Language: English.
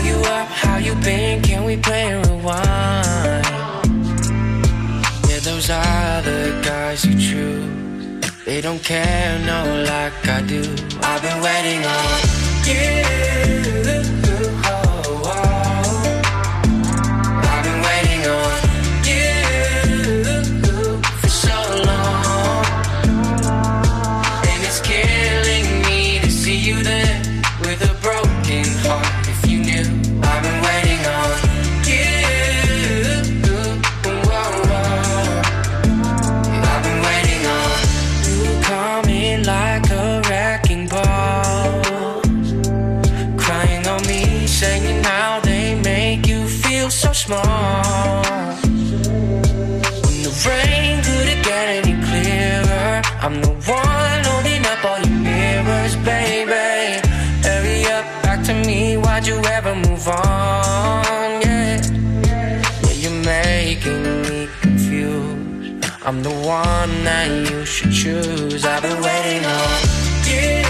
you up, how you been, can we play and rewind? Yeah, those are the guys you choose. They don't care, no, like I do. I've been waiting on you. I've been waiting on you for so long, and it's killing me to see you there with a broken heart. If you knew, I've been waiting on you. I've been waiting on you coming like a wrecking ball, crying on me, saying how they make you feel so small. When the rain couldn't get any clearer, I'm the one holding up all your mirrors, baby. Hurry up, back to me, why'd you ever move on? Yeah, you're making me confused. I'm the one that you should choose. I've been waiting on you.